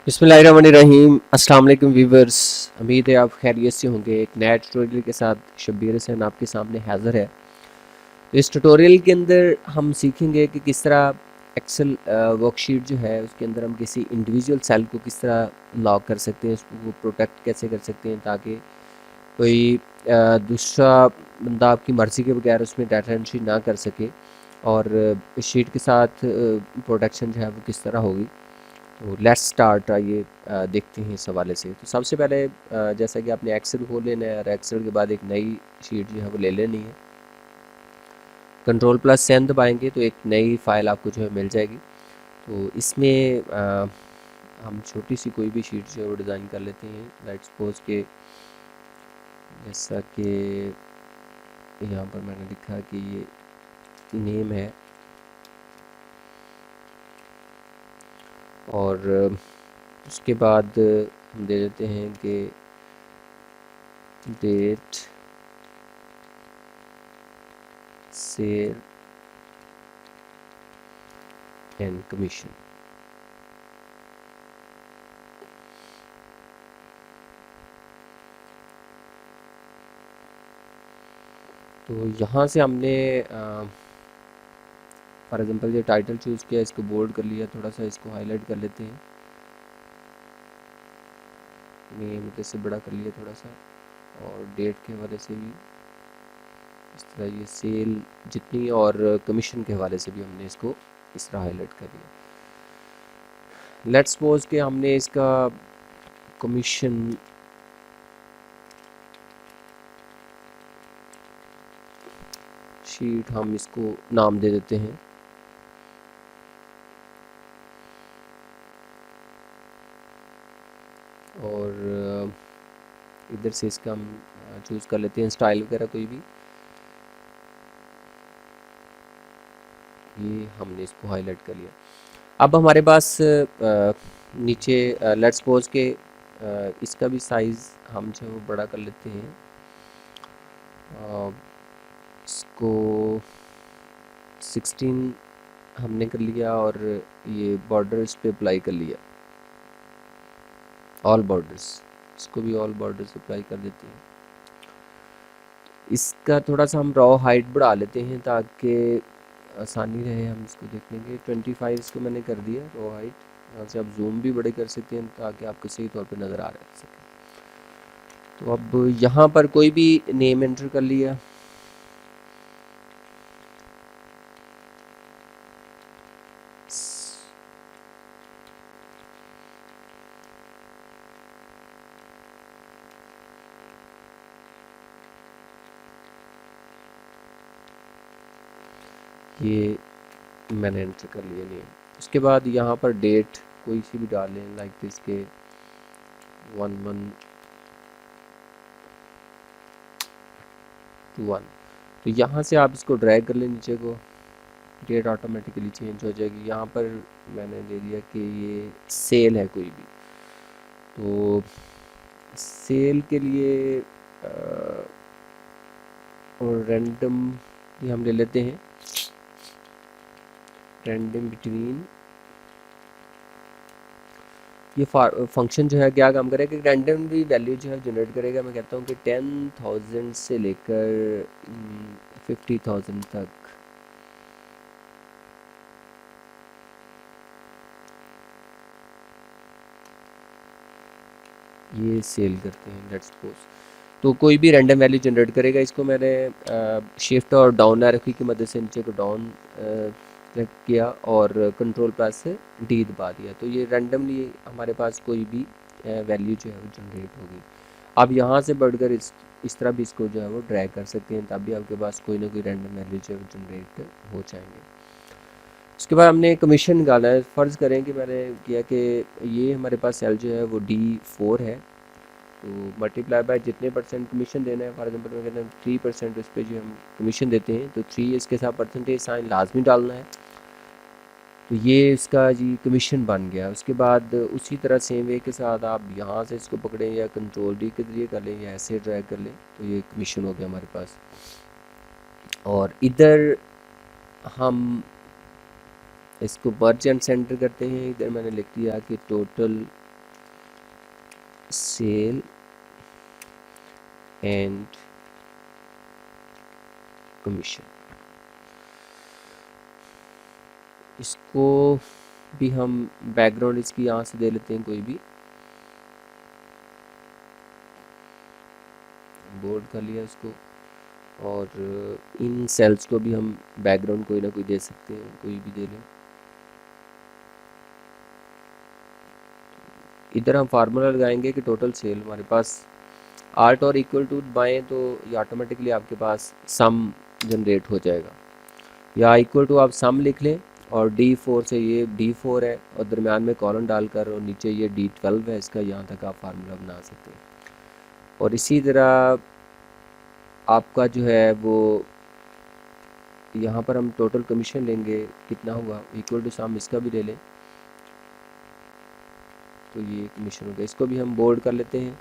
बिस्मिल्लाहिर्रहमानिर्रहीम। अस्सलाम वालेकुम व्यूवर्स, उम्मीद है आप खैरियत से होंगे। एक नया ट्यूटोरियल के साथ शब्बीर हुसैन आपके सामने हाज़िर है। तो इस ट्यूटोरियल के अंदर हम सीखेंगे कि किस तरह एक्सेल वर्कशीट जो है उसके अंदर हम किसी इंडिविजुअल सेल को किस तरह लॉक कर सकते हैं, उसको प्रोटेक्ट कैसे कर सकते हैं ताकि कोई दूसरा बंदा आपकी मर्ज़ी के बगैर उसमें डाटा एंट्री ना कर सके। और इस शीट के साथ प्रोटेक्शन जो है वो किस तरह होगी। तो लेट्स स्टार्ट। आइए देखते हैं इस हवाले से। तो सबसे पहले जैसा कि आपने एक्सेल खोल लेना है और एक्सेल के बाद एक नई शीट जो है वो ले लेनी है। कंट्रोल+N दबाएंगे तो एक नई फ़ाइल आपको जो है मिल जाएगी। तो इसमें हम छोटी सी कोई भी शीट जो है वो डिज़ाइन कर लेते हैं। लेट्स सपोज के जैसा कि यहाँ पर मैंने लिखा कि ये नेम है और उसके बाद हम दे देते हैं कि डेट सेल एंड कमीशन। तो यहाँ से हमने फॉर एग्ज़ाम्पल ये टाइटल चूज़ किया, इसको बोल्ड कर लिया, थोड़ा सा इसको हाईलाइट कर लेते हैं, नेम से बड़ा कर लिया थोड़ा सा, और डेट के हवाले से भी इस तरह ये सेल जितनी और कमीशन के हवाले से भी हमने इसको इस तरह हाईलाइट कर लिया। लेट्स सपोज कि हमने इसका कमीशन शीट हम इसको नाम दे देते हैं और इधर से इसका हम चूज़ कर लेते हैं स्टाइल वगैरह कोई भी। ये हमने इसको हाईलाइट कर लिया। अब हमारे पास नीचे लेट्स सपोज के इसका भी साइज़ हम जो है वो बड़ा कर लेते हैं। इसको 16 हमने कर लिया और ये बॉर्डर इस पे अप्लाई कर लिया, ऑल बॉर्डर्स, इसको भी ऑल बॉर्डर्स अप्लाई कर देते हैं। इसका थोड़ा सा हम रॉ हाइट बढ़ा लेते हैं ताकि आसानी रहे हम इसको देखने के। 25 इसको मैंने कर दिया रॉ हाइट। यहाँ से आप जूम भी बड़े कर सकते हैं ताकि आपको सही तौर पे नज़र आ रह सके। तो अब यहाँ पर कोई भी नेम एंटर कर लिया, ये मैंने एंटर कर लिया नेम। उसके बाद यहाँ पर डेट कोई सी भी डाल लें, लाइक दिस के 1121। तो यहाँ से आप इसको ड्रैग कर लें नीचे को, डेट ऑटोमेटिकली चेंज हो जाएगी। यहाँ पर मैंने दे दिया कि ये सेल है कोई भी, तो सेल के लिए और रैंडम ये हम ले लेते हैं, रैंडम बिटवीन। ये फंक्शन जो है क्या काम करेगा कि रैंडमली वैल्यू जो है जनरेट करेगा। मैं कहता हूँ कि 10,000 से लेकर 50,000 तक ये सेल करते हैं लेट्स सपोज। तो कोई भी रैंडम वैल्यू जनरेट करेगा। इसको मैंने शिफ्ट और डाउन एरो की मदद से नीचे को डाउन सेलेक्ट किया और कंट्रोल+ से डी दबा दिया, तो ये रैंडमली हमारे पास कोई भी वैल्यू जो है वो जनरेट होगी। आप यहाँ से बढ़कर इस तरह भी इसको जो है वो ड्रैग कर सकते हैं, तब भी आपके पास कोई ना कोई रैंडम वैल्यू जो है वो जनरेट हो जाएंगे। उसके बाद हमने कमीशन निकाला है। फ़र्ज़ करें कि मैंने किया कि ये हमारे पास सेल जो है वो D4 है, तो मल्टीप्लाई बाय जितने परसेंट कमीशन देना है। फॉर एग्जांपल मैं कहता हूँ 3% उस पर जो हम कमीशन देते हैं, तो 3 इसके साथ परसेंटेज साइन लाजमी डालना है। तो ये इसका जी कमीशन बन गया। उसके बाद उसी तरह सेम वे के साथ आप यहाँ से इसको पकड़ें या कंट्रोल D के ज़रिए कर लें या ऐसे ड्रैग कर लें, तो ये कमीशन हो गया हमारे पास। और इधर हम इसको मर्ज एंड सेंटर करते हैं। इधर मैंने लिख दिया कि टोटल सेल एंड कमीशन, इसको भी हम बैकग्राउंड इसकी यहाँ से दे लेते हैं, कोई भी बोर्ड कर लिया इसको। और इन सेल्स को भी हम बैकग्राउंड कोई ना कोई दे सकते हैं, कोई भी दे लें। इधर हम फार्मूला लगाएंगे कि टोटल सेल हमारे पास आर्ट और इक्वल टू बाएँ तो ये ऑटोमेटिकली आपके पास सम जनरेट हो जाएगा, या इक्वल टू आप सम लिख लें और D4 से ये D4 है और दरम्यान में कॉलन डालकर और नीचे ये D12 है इसका, यहाँ तक आप फार्मूला बना सकते हैं। और इसी तरह आपका जो है वो यहाँ पर हम टोटल कमीशन लेंगे, कितना हुआ इक्वल टू सम, इसका भी ले लें तो ये कमीशन हो गया। इसको भी हम बोल्ड कर लेते हैं।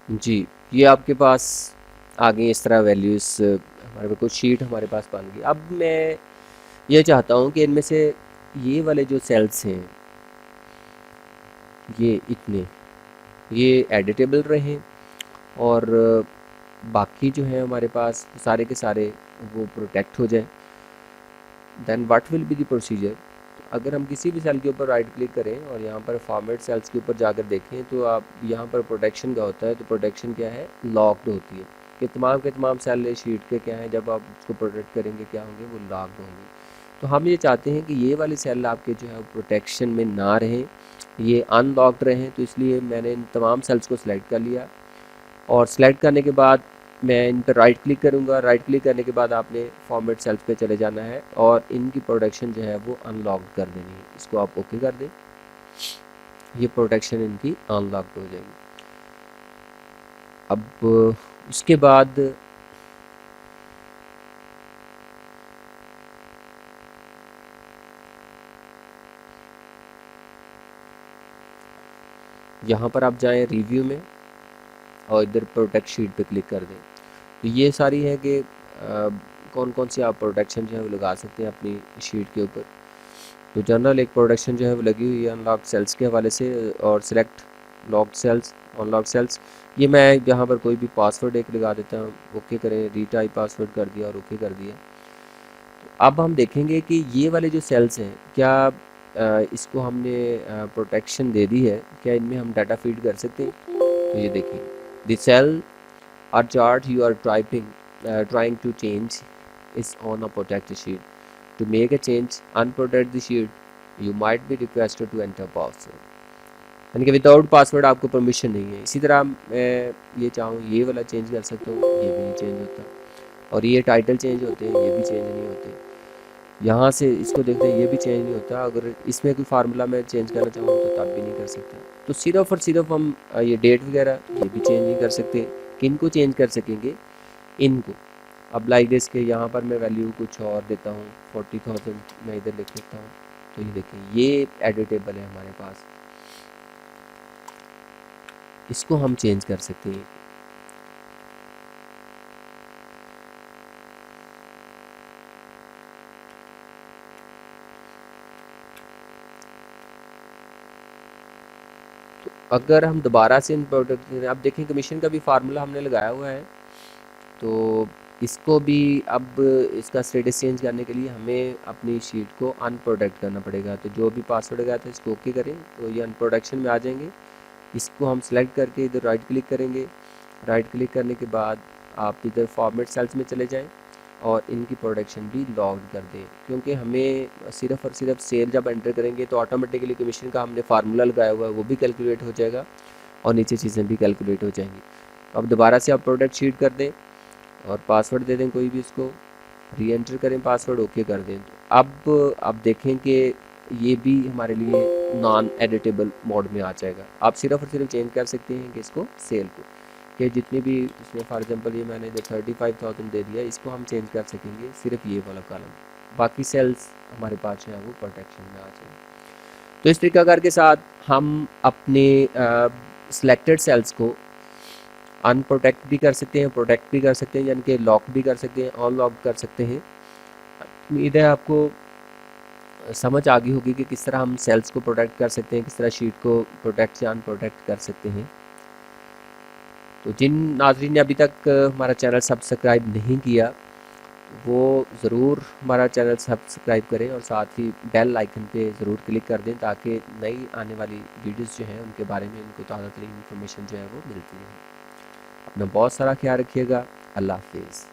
जी, ये आपके पास आ गई इस तरह वैल्यूज़, हमारे पास कुछ शीट हमारे पास बन गई। अब मैं ये चाहता हूँ कि इनमें से ये वाले जो सेल्स हैं ये इतने, ये एडिटेबल रहें और बाकी जो है हमारे पास सारे के सारे वो प्रोटेक्ट हो जाए। Then what will be the procedure, अगर हम किसी भी सेल के ऊपर राइट क्लिक करें और यहाँ पर फॉर्मेट सेल्स के ऊपर जाकर देखें तो आप यहाँ पर प्रोटेक्शन का होता है, तो प्रोटेक्शन क्या है, लॉक्ड होती है कि तमाम के तमाम सेल शीट के क्या हैं, जब आप उसको प्रोटेक्ट करेंगे क्या होंगे, वो लॉक्ड होंगे। तो हम ये चाहते हैं कि ये वाले सेल आपके जो है प्रोटेक्शन में ना रहें, ये अनलॉक्ड रहें। तो इसलिए मैंने इन तमाम सेल्स को सिलेक्ट कर लिया और सिलेक्ट करने के बाद मैं इन पर राइट क्लिक करूँगा। राइट क्लिक करने के बाद आपने फॉर्मेट सेल्स पे चले जाना है और इनकी प्रोटेक्शन जो है वो अनलॉक्ड कर देनी है। इसको आप ओके कर दें, ये प्रोटेक्शन इनकी अनलॉक्ड हो जाएगी। अब उसके बाद यहाँ पर आप जाएं रिव्यू में और इधर प्रोटेक्ट शीट पे क्लिक कर दें। तो ये सारी है कि कौन कौन सी आप प्रोटेक्शन जो है वो लगा सकते हैं अपनी शीट के ऊपर। तो जनरल एक प्रोटेक्शन जो है वो लगी हुई है अनलॉक सेल्स के हवाले से, और select locked cells, unlock cells. ये मैं यहाँ पर कोई भी पासवर्ड एक लगा देता हूँ, ओके करें, रीटाइप पासवर्ड कर दिया और ओके कर दिया। तो अब हम देखेंगे कि ये वाले जो सेल्स हैं क्या इसको हमने प्रोटेक्शन दे दी है, क्या इनमें हम डाटा फीड कर सकते हैं। तो ये देखिए, the cell or chart you are trying to change is on a protected sheet. To make a change, unprotect the sheet. You might be requested to enter password. यानी कि विदाउट पासवर्ड आपको permission नहीं है। इसी तरह मैं ये चाहूँ ये वाला चेंज कर सकता हूँ, ये भी नहीं चेंज होता, और ये टाइटल चेंज होते हैं, ये भी चेंज नहीं होते। यहाँ से इसको देखते हैं, ये भी चेंज नहीं होता। अगर इसमें कोई फार्मूला मैं चेंज करना चाहूँ तो तब भी नहीं कर सकता। तो सिर्फ और सिर्फ हम ये डेट वगैरह ये भी चेंज नहीं कर सकते। किन को चेंज कर सकेंगे, इनको। अब लाइक दिस के यहाँ पर मैं वैल्यू कुछ और देता हूँ, 40,000 मैं इधर लिख देता हूँ। तो ये देखिए, ये एडिटेबल है हमारे पास, इसको हम चेंज कर सकते हैं। तो अगर हम दोबारा से इन प्रोडक्ट, आप देखें कमीशन का भी फार्मूला हमने लगाया हुआ है, तो इसको भी अब इसका स्टेटस चेंज करने के लिए हमें अपनी शीट को अनप्रोटेक्ट करना पड़ेगा। तो जो भी पासवर्ड गया था इसको ओके करें तो ये अनप्रोटेक्शन में आ जाएंगे। इसको हम सेलेक्ट करके इधर राइट क्लिक करेंगे। राइट क्लिक करने के बाद आप इधर फॉर्मेट सेल्स में चले जाएं और इनकी प्रोटेक्शन भी लॉक्ड कर दें, क्योंकि हमें सिर्फ और सिर्फ सेल जब एंटर करेंगे तो ऑटोमेटिकली कमीशन का हमने फार्मूला लगाया हुआ है वो भी कैलकुलेट हो जाएगा और नीचे चीज़ें भी कैलकुलेट हो जाएंगी। अब दोबारा से आप प्रोडक्ट शीट कर दें और पासवर्ड दे दें कोई भी, इसको री एंटर करें, पासवर्ड ओके कर दें। तो अब आप देखें कि ये भी हमारे लिए नॉन एडिटेबल मोड में आ जाएगा। आप सिर्फ और सिर्फ चेंज कर सकते हैं कि इसको सेल को, कि जितनी भी इसमें फॉर एग्जांपल ये मैंने इधर 35,000 दे दिया, इसको हम चेंज कर सकेंगे सिर्फ ये वाला कॉलम। बाकी सेल्स हमारे पास जो है वो प्रोटेक्शन में आ जाएंगे। तो इस तरीकाकार के साथ हम अपने सिलेक्टेड सेल्स को अनप्रोटेक्ट भी कर सकते हैं, प्रोटेक्ट भी कर सकते हैं, यानी कि लॉक भी कर सकते हैं, अनलॉक कर सकते हैं। उम्मीद है आपको समझ आ गई होगी कि किस तरह हम सेल्स को प्रोटेक्ट कर सकते हैं, किस तरह शीट को प्रोटेक्ट या अनप्रोटेक्ट कर सकते हैं। तो जिन नाज़रीन ने अभी तक हमारा चैनल सब्सक्राइब नहीं किया, वो ज़रूर हमारा चैनल सब्सक्राइब करें और साथ ही बेल आइकन पे ज़रूर क्लिक कर दें, ताकि नई आने वाली वीडियोस जो हैं उनके बारे में उनको ताज़ा तरीन इन्फॉर्मेशन जो है वो मिलती है। अपना बहुत सारा ख्याल रखिएगा। अल्लाह हाफिज़।